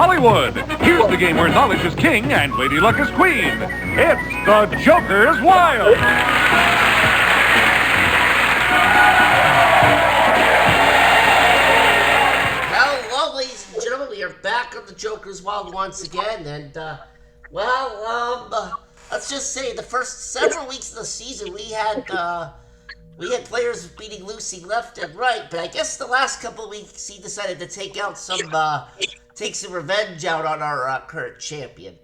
Hollywood. Here's the game where knowledge is king and Lady Luck is queen. It's the Joker's Wild. Hello, ladies and gentlemen. We are back on the Joker's Wild once again, and let's just say the first several weeks of the season we had players beating Lucy left and right, but I guess the last couple of weeks he decided to take some revenge out on our current champion.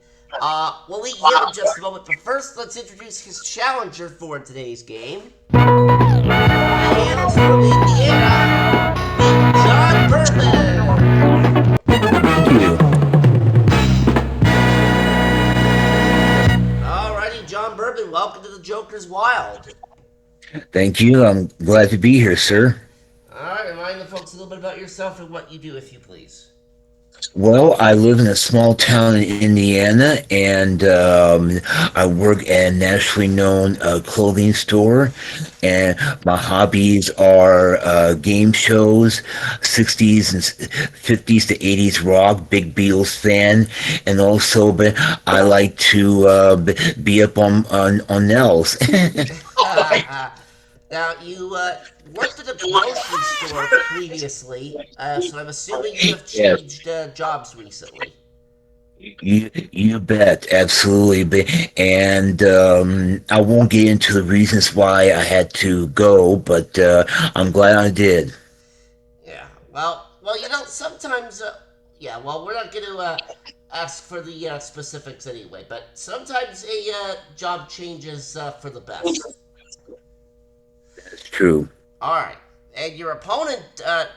We'll meet him in just a moment, but first let's introduce his challenger for today's game. And it's from Indiana, John Bourbon. Thank you. Alrighty, John Bourbon, welcome to the Joker's Wild. Thank you. I'm glad to be here, sir. Alright, remind the folks a little bit about yourself and what you do, if you please. Well, I live in a small town in Indiana, and I work at a nationally known clothing store. And my hobbies are game shows, 60s and 50s to 80s rock, big Beatles fan, and also but I like to be up on Nels. Now, you worked at a grocery store previously, so I'm assuming you have Yes. changed jobs recently. You bet, absolutely. And I won't get into the reasons why I had to go, but I'm glad I did. Yeah, well, sometimes, we're not going to ask for the specifics anyway, but sometimes a job changes for the best. It's true. Alright, and your opponent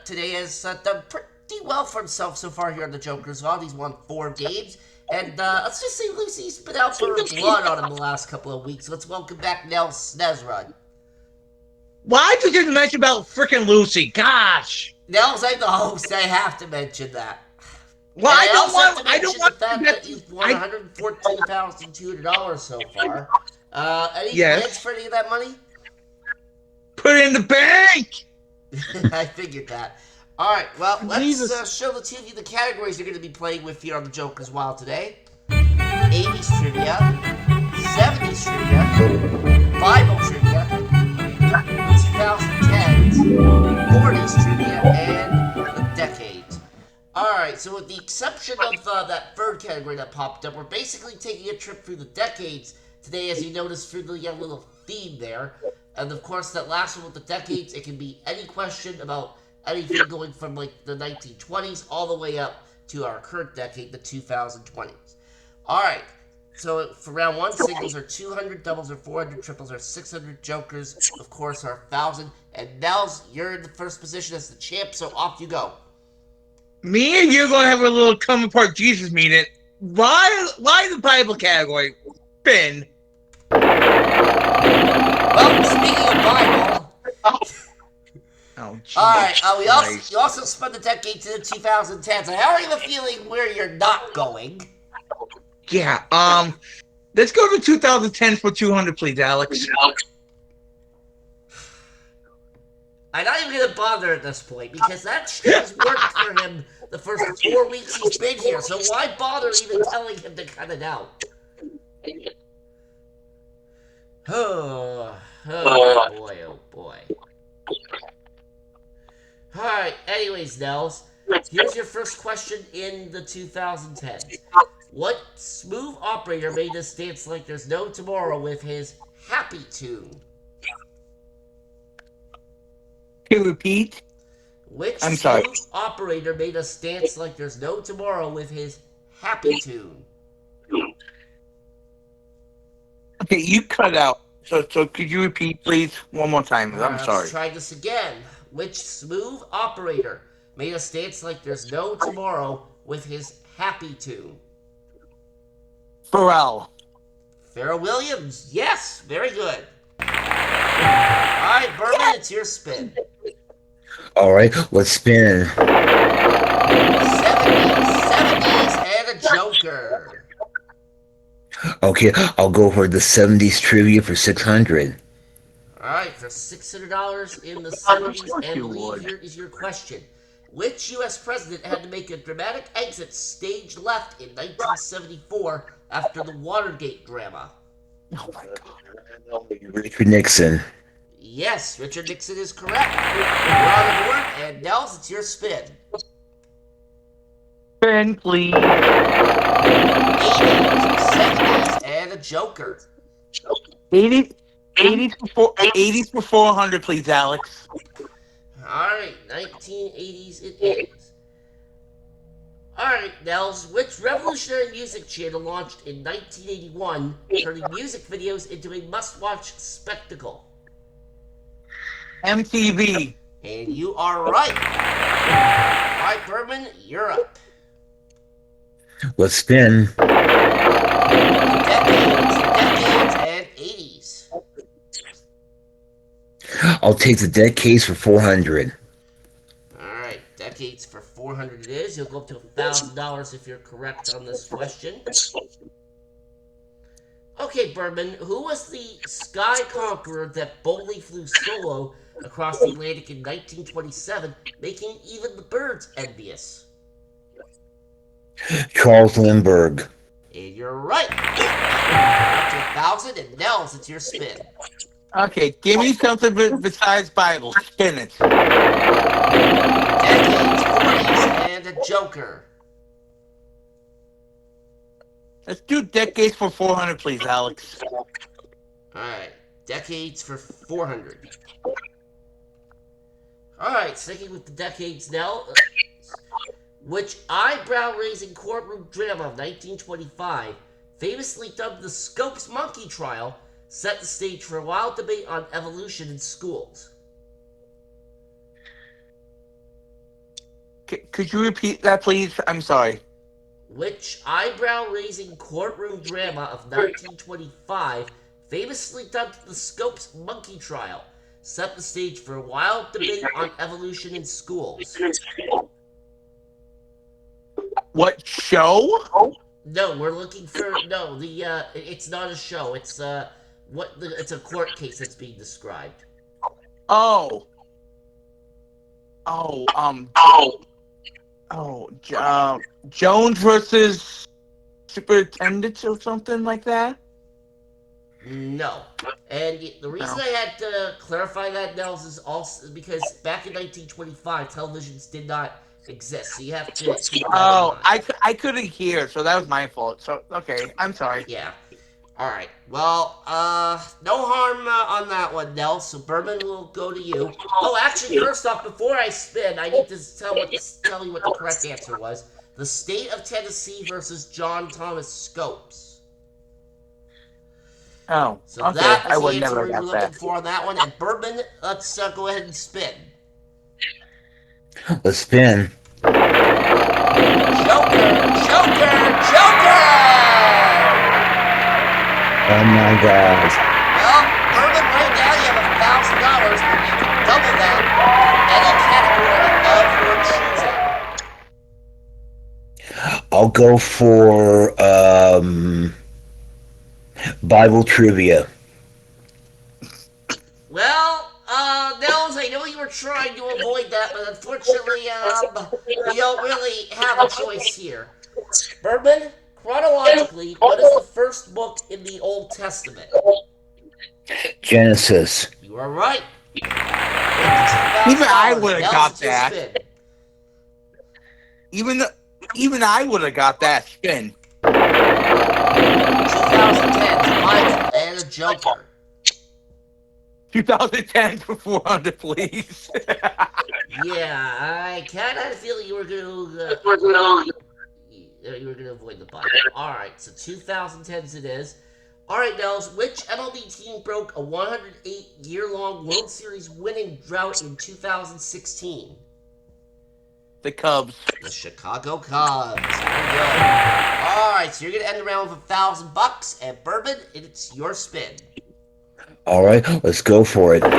today has done pretty well for himself so far here on the Joker's Wild. He's won 4 games, and let's just say Lucy's been out for blood on him the last couple of weeks. Let's welcome back Nell Snezrud. Why'd you just mention about freaking Lucy? Gosh. Nels, I'm the host. I have to mention that. Well, And I don't also have want. to I don't mention want the fact to that get. you've won $114,200 so far. Any Yes. plans for any of that money? Put it in the bank. I figured that. Alright, well, let's Jesus. show the two of you the categories you're going to be playing with here on the Joker's Wild today. 80s trivia, 70s trivia, Bible trivia, 2010s, 40s trivia, and the decades. Alright, so with the exception of that third category that popped up, we're basically taking a trip through the decades today, as you notice through the little theme there. And of course, that last one with the decades, it can be any question about anything going from like the 1920s all the way up to our current decade, the 2020s. Alright, so for round 1, singles are 200, doubles are 400, triples are 600, jokers, of course, are 1,000. And Nels, you're in the first position as the champ, so off you go. Me and you gonna have a little come apart Jesus meeting. Why the Bible category? Finn. Well, speaking of Bible, Oh, Jesus alright, Christ. you also spun the decade to the 2010s. I already have a feeling where you're not going. Yeah. Let's go to 2010 for 200, please, Alex. I'm not even gonna bother at this point because that shit has worked for him the first 4 weeks he's been here. So why bother even telling him to cut it out? Oh boy, oh boy. Alright, anyways, Nels, here's your first question in the 2010s. What smooth operator made us dance like there's no tomorrow with his Happy Tune? Can you repeat? Which I'm sorry. smooth operator made us dance like there's no tomorrow with his Happy Tune? Okay, you cut out. So could you repeat, please, one more time? I'm Alright, sorry. let's try this again. Which smooth operator made us dance like there's no tomorrow with his Happy Tune? Pharrell. Pharrell Williams. Yes, very good. Alright, Bourbon, it's your spin. All right, let's spin. 70s, and a Joker. Okay, I'll go for the 70s trivia for 600. Alright, for $600 in the 70s, and You Lee, would. here is your question. Which U.S. president had to make a dramatic exit stage left in 1974 after the Watergate drama? Oh my god. Richard Nixon. Yes, Richard Nixon is correct. You're on the board, and Nels, it's your spin. Spin, please. 80s, 70s, and a joker. 80s for 400, please, Alex. Alright, 1980s it is. Alright, Nels, which revolutionary music channel launched in 1981, turning music videos into a must-watch spectacle? MTV. And you are right. Alright, Berman, you're up. Let's spin. Decades, and 80s. I'll take the decades for 400. Alright, decades for 400 it is. You'll go up to $1,000 if you're correct on this question. Okay, Berman, who was the Sky Conqueror that boldly flew solo across the Atlantic in 1927, making even the birds envious? Charles Lindbergh. And you're right. Up to 1,000, and Nels, it's your spin. Okay, give me something besides Bible. Spin it. Decades, 40s, and a joker. Let's do decades for 400, please, Alex. Alright, decades for 400. Alright, sticking with the decades now. Which eyebrow-raising courtroom drama of 1925, famously dubbed the Scopes Monkey Trial, set the stage for a wild debate on evolution in schools? Could you repeat that, please? I'm sorry. Which eyebrow-raising courtroom drama of 1925, famously dubbed the Scopes Monkey Trial, set the stage for a wild debate on evolution in schools? What show? No, we're looking for it's not a show. It's it's a court case that's being described. Oh, Jones versus Superintendents or something like that? No. And the reason I had to clarify that, Nels, is also because back in 1925, televisions did not exist. So you have to keep that in mind. I couldn't hear, so that was my fault. So, okay, I'm sorry. Yeah. All right. Well, no harm on that one, Nels. So Berman will go to you. Oh, actually, first off, before I spin, I need to tell you what the correct answer was. The state of Tennessee versus John Thomas Scopes. Oh, So okay. that I is would the never answer we were got looking that. for on that one. And Berman, let's go ahead and spin. Let's spin. Joker! Oh my God. Well, Berman, right now you have $1,000, but you can double that in any category of your choosing. I'll go for Bible trivia. Well, Nels, I know you were trying to avoid that, but unfortunately, you don't really have a choice here. Berman, chronologically, what is the first book in the Old Testament? Genesis. You are right. Even I would have got that. Spin. Even I would have got that spin. 2010, Bible and a Joker. 2010 for 400, please. Yeah, I kind of had a feeling you were going to avoid the Bible. All right, so 2010s it is. All right, Nels, which MLB team broke a 108-year-long World Series winning drought in 2016? The Cubs. The Chicago Cubs. Very good. All right, so you're going to end the round with $1,000, and Bourbon, it's your spin. All right, let's go for it. 80s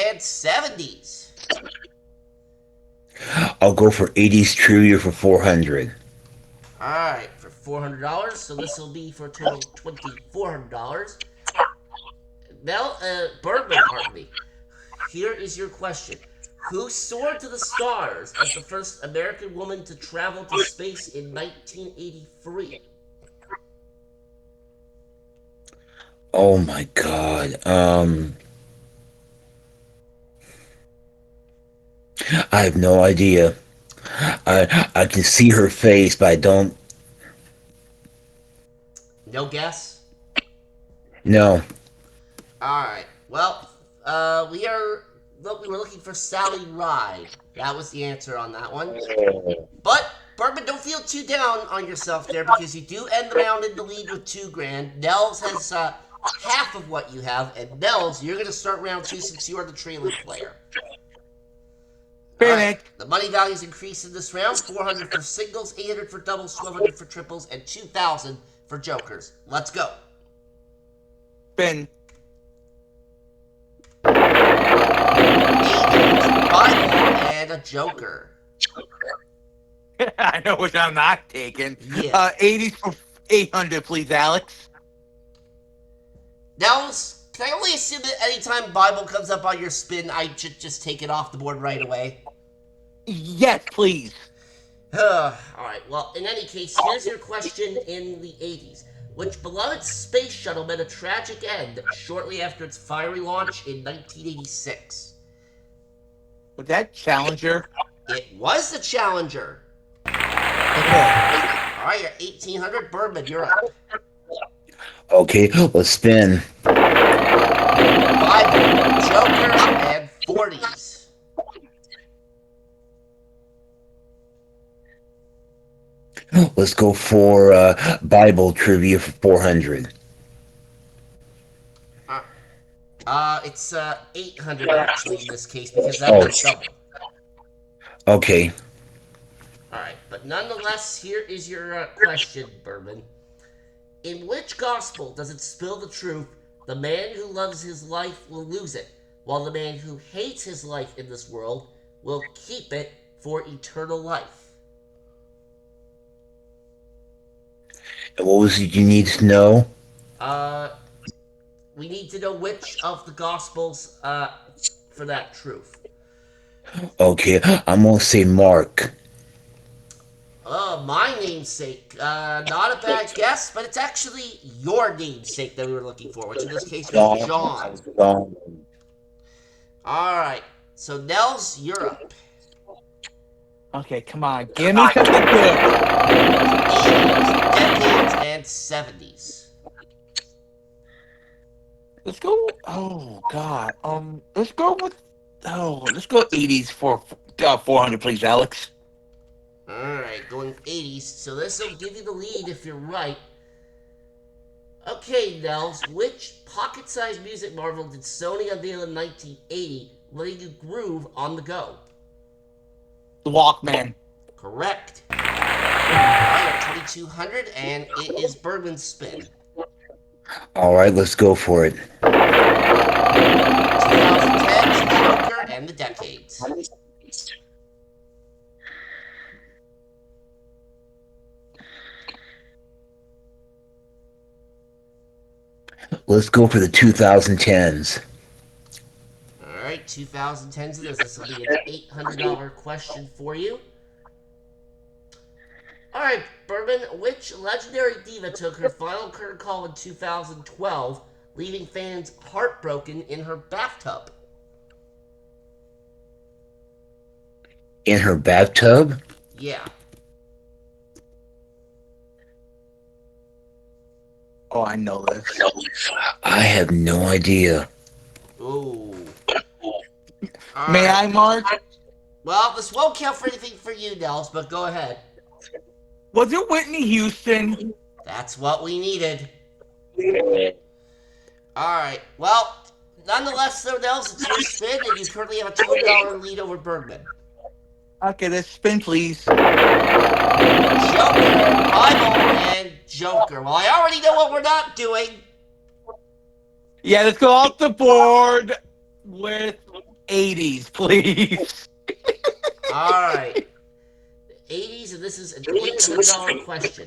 and 70s. I'll go for 80s trivia for 400. All right, for $400, so this will be for a total of $2,400. Now, Bourbon, pardon me. Here is your question. Who soared to the stars as the first American woman to travel to space in 1983? Oh my God. I have no idea. I can see her face, but I don't. No guess? No. Alright. Well, we were looking for Sally Ride. That was the answer on that one. But, Bergman, don't feel too down on yourself there because you do end the round in the lead with $2,000. Nels has half of what you have, and Nels, you're going to start round 2 since you are the trailing player. Finish. The money values increase in this round: 400 for singles, 800 for doubles, 1,200 for triples, and 2,000 for jokers. Let's go. Spin. 80s, Bible, and a joker. I know which I'm not taking. Yeah. 80s for 800, please, Alex. Now, can I only assume that anytime Bible comes up on your spin, I should just take it off the board right away? Yes, please. Alright, well, in any case, here's your question in the 80s. Which beloved space shuttle met a tragic end shortly after its fiery launch in 1986? Was that Challenger? It was the Challenger. Okay. Alright, you're 1,800. Bergman, you're up. Okay, let's spin. Bible, Joker, and 40s. Let's go for Bible trivia for 400. It's 800 actually in this case because that's double. Okay. Alright, but nonetheless, here is your question, Bergman. In which gospel does it spill the truth? The man who loves his life will lose it, while the man who hates his life in this world will keep it for eternal life. And what was it you need to know? We need to know which of the gospels for that truth. Okay, I'm gonna say Mark. My namesake. Not a bad guess, but it's actually your namesake that we were looking for, which in this case was John. Alright, so Nels, you're up. Okay, come on. Give me something good. 80s, decades, and 70s. Let's go. Oh, God. Let's go with. Oh, let's go 80s for 400, please, Alex. Alright, going 80s. So this will give you the lead if you're right. Okay, Nels, which pocket-sized music marvel did Sony unveil in 1980, letting you groove on the go? The Walkman. Correct. Alright, 2,200, and it is Bergman's spin. Alright, let's go for it. 2010's Joker and the Decades. Let's go for the 2010s. Alright, 2010's it is. This will be an $800 question for you. Alright, Bergman, which legendary diva took her final curtain call in 2012, leaving fans heartbroken in her bathtub? In her bathtub? Yeah. Oh, I know this. I have no idea. Ooh. May I, Mark? Well, this won't count for anything for you, Nels, but go ahead. Was it Whitney Houston? That's what we needed. Alright, well, nonetheless, though, Nels, it's your spin, and you currently have a $20 lead over Bergman. Okay, let's spin, please. Joker, Bible, and Joker. Well, I already know what we're not doing. Yeah, let's go off the board with 80s, please. Alright. 80s, and this is an $800 question.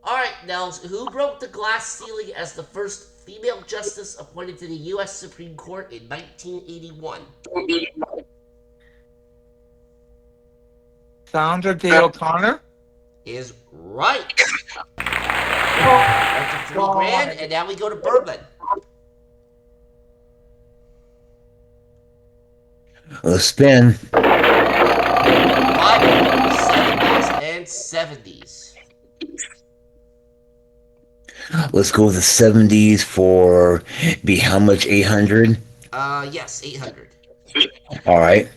Alright, Nels, who broke the glass ceiling as the first female justice appointed to the U.S. Supreme Court in 1981? Sandra Day O'Connor. Is right. That's a $3,000, and now we go to Bourbon. Let's spin. Bible, 70s and 70s. Let's go with the 70s for be how much? 800. Yes, 800. All right.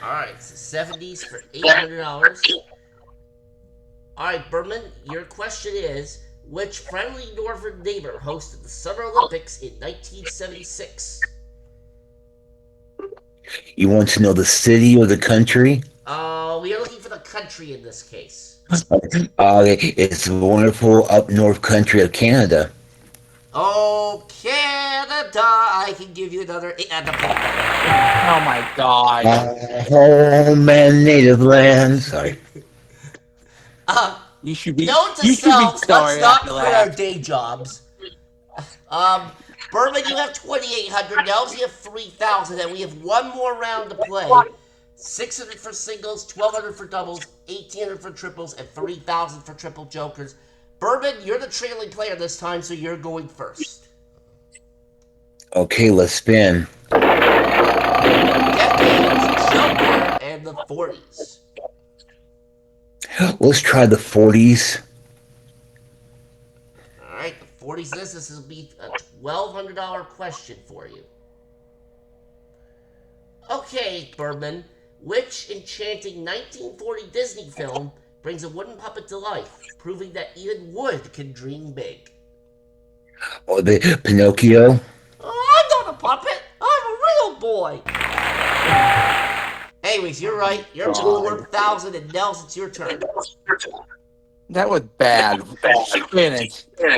All right, so 70s for $800. All right, Berman, your question is, which friendly northern neighbor hosted the Summer Olympics in 1976? You want to know the city or the country? We are looking for the country in this case. It's the wonderful up north country of Canada. Oh, Canada! I can give you another eight and a point. Oh my God. Home and native land. Sorry. You should be. Note to You should be self, let's sorry not after quit our that. day jobs. Berman, you have 2,800. Nels, you have 3,000, and we have one more round to play. 600 for singles, 1,200 for doubles, 1,800 for triples, and 3,000 for triple jokers. Berman, you're the trailing player this time, so you're going first. Okay, let's spin. Decades, Joker, and the 40s. Let's try the 40s. Alright, the 40s this will be a $1,200 question for you. Okay, Berman, which enchanting 1940 Disney film brings a wooden puppet to life, proving that even wood can dream big? Oh, the Pinocchio. Oh, I'm not a puppet. I'm a real boy. Anyways, you're right. You're up to 4,000, and Nels, it's your turn. That was bad. Spin it. 40s,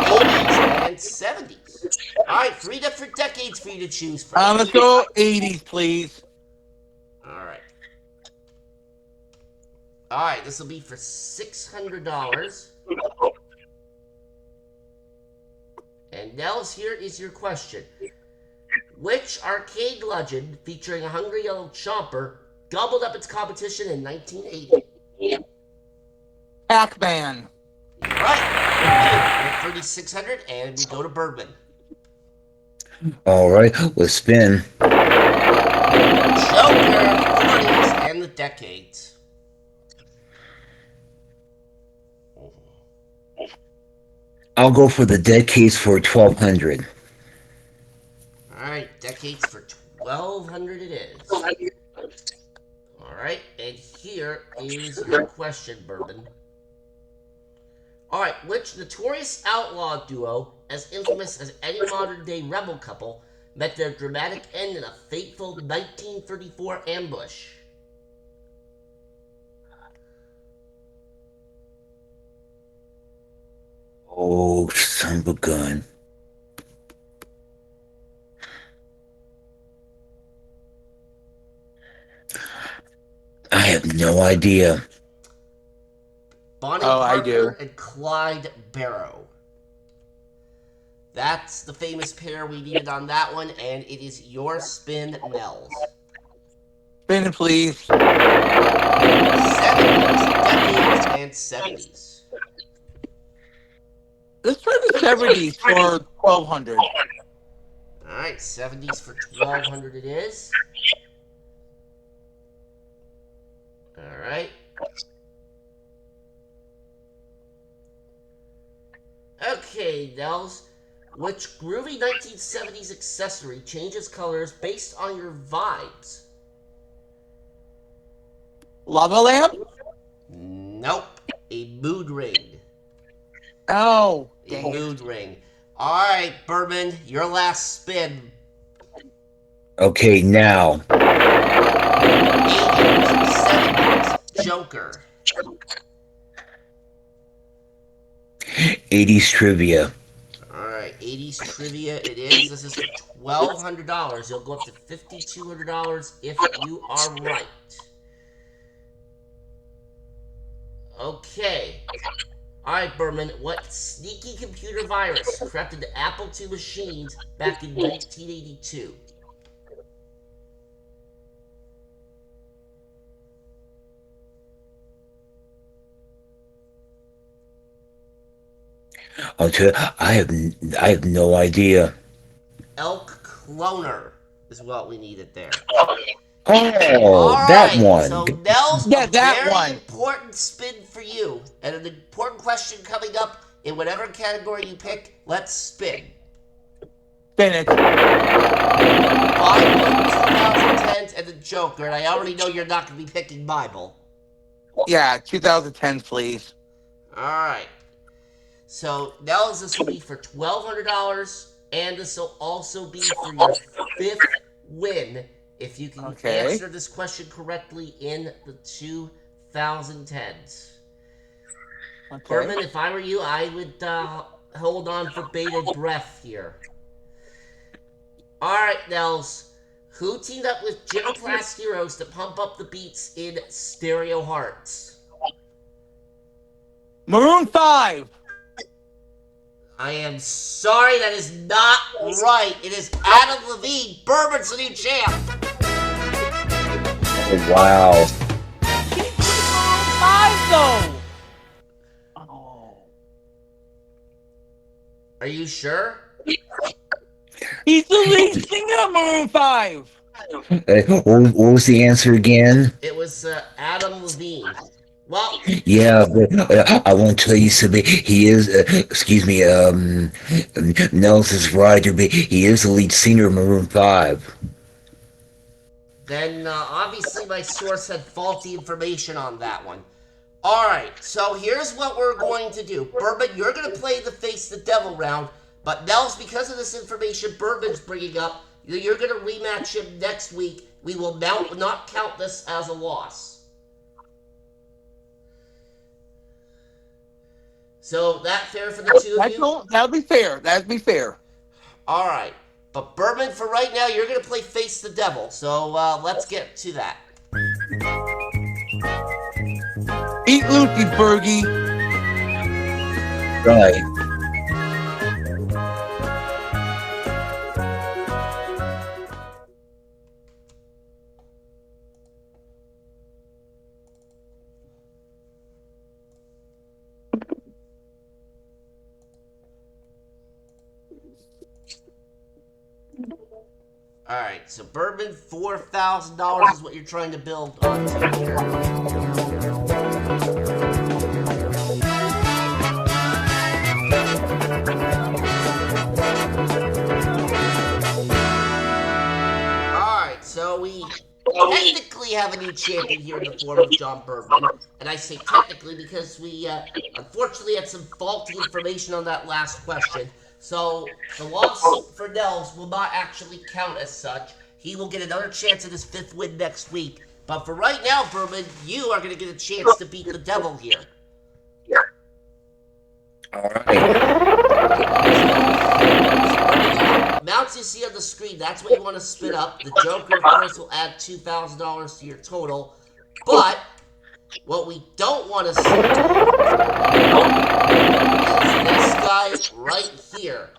80s, and 70s. Alright, 3 different decades for you to choose from. Let's go 80s, please. Alright. Alright, this will be for $600. And Nels, here is your question. Which arcade legend featuring a hungry yellow chomper gobbled up its competition in 1980? Pac-Man. Right. 3,600, and we go to Bourbon. All right, let's spin. Joker, 40s, and the decades. I'll go for the decades for 1,200. Alright, decades for 1,200 it is. Alright, and here is your question, Bourbon. Alright, which notorious outlaw duo, as infamous as any modern day rebel couple, met their dramatic end in a fateful 1934 ambush? Oh, son of a gun. I have no idea. Bonnie I do. Parker and Clyde Barrow. That's the famous pair we needed on that one, and it is your spin, Nels. Spin it, please. 70s, decades, and 70s. Let's try the 70s for 1,200. Alright, 70s for 1,200 it is. Alright. Okay, Nels. Which groovy 1970s accessory changes colors based on your vibes? Lava lamp? Nope. A mood ring. Oh, A dang it. mood ring. Alright, Bourbon, your last spin. Okay, now. 80s, 70s, Joker. 80s trivia. Alright, 80s trivia it is. This is for $1,200. You'll go up to $5,200 if you are right. Okay. Alright, Berman, what sneaky computer virus crept into Apple II machines back in 1982? Until I have no idea. Elk cloner is what we needed there. Oh, All that right, one. so Nels, Yeah, a that very one. important spin for you, and an important question coming up in whatever category you pick. Let's spin. Spin it. Bible 2010s and the Joker, and I already know you're not going to be picking Bible. Yeah, 2010s, please. All right. So Nels, this will be for $1,200, and this will also be for your fifth win if you can Okay. answer this question correctly in the 2010s. Okay. Berman, if I were you, I would hold on for bated breath here. All right, Nels. Who teamed up with Gym Class Heroes to pump up the beats in Stereo Hearts? Maroon 5. I am sorry, that is not right. It is Adam Levine. Berman's the new champ. Oh, wow. He's Maroon 5, though. Oh. Are you sure? He's the lead singer of Maroon 5. What was the answer again? It was Adam Levine. Well, Yeah, but I want to tell you something. He is, excuse me, Nels is right. He is the lead singer of Maroon 5. then obviously my source had faulty information on that one. Alright, so here's what we're going to do. Bourbon, you're going to play the Face the Devil round, but Nels, because of this information Bourbon's bringing up, you're going to rematch him next week. We will not count this as a loss. So, that fair for the two of you? That'll be fair. That'll be fair. Alright, but Bourbon, for right now, you're going to play Face the Devil, so let's get to that. Eat Lucy, Fergie. Right. Alright, so Bourbon, $4,000 is what you're trying to build onto here. Alright, so we technically have a new champion here in the form of John Bourbon. And I say technically because we unfortunately had some faulty information on that last question. So the loss for Nels will not actually count as such. He will get another chance at his fifth win next week. But for right now, Bourbon, you are going to get a chance to beat the devil here. All right. Amounts you see on the screen, that's what you want to spin up. The Joker, of course, will add $2,000 to your total. But what we don't want to see is this guy right here.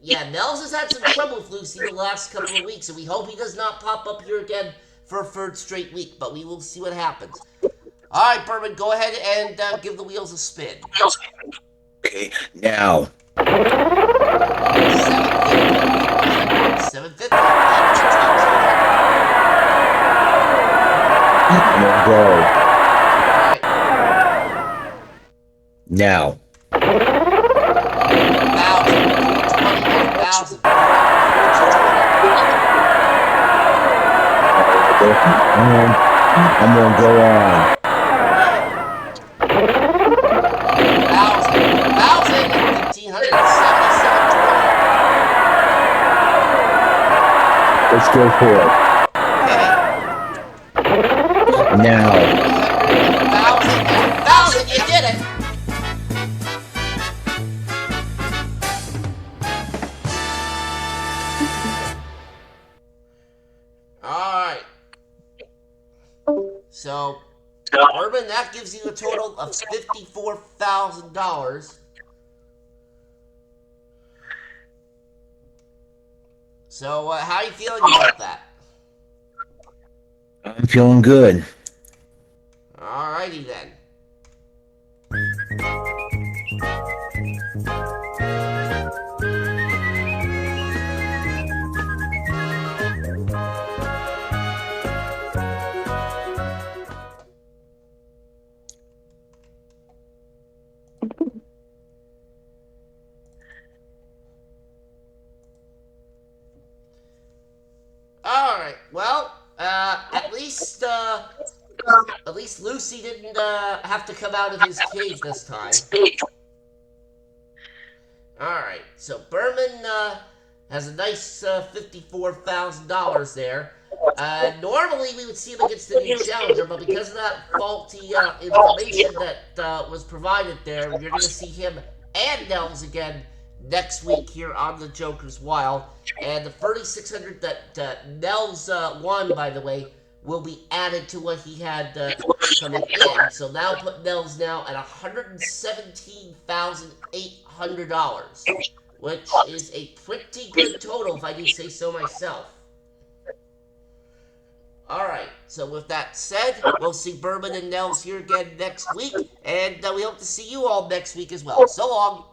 Yeah, Nels has had some trouble with Lucy the last couple of weeks, and we hope he does not pop up here again for a third straight week, but we will see what happens. All right, Bourbon, go ahead and give the wheels a spin. Okay, now. 750. I'm gonna go. Now. 1,000. I'm gonna go on. 1,000, 1,577. Let's go for it. Now. 1,000, you did it. Alright. So, Urban, that gives you a total of $54,000. So, how are you feeling about that? I'm feeling good. Alrighty then. All right. Well, at least Lucy didn't have to come out of his cave this time. All right. So Berman has a nice $54,000 there. Normally we would see him against the new challenger, but because of that faulty information that was provided there, you're going to see him and Nels again next week here on the Joker's Wild. And the 3,600 that Nels won, by the way, will be added to what he had coming in. So now put Nels now at $117,800, which is a pretty good total if I do say so myself. Alright, so with that said, we'll see Berman and Nels here again next week, and we hope to see you all next week as well. So long!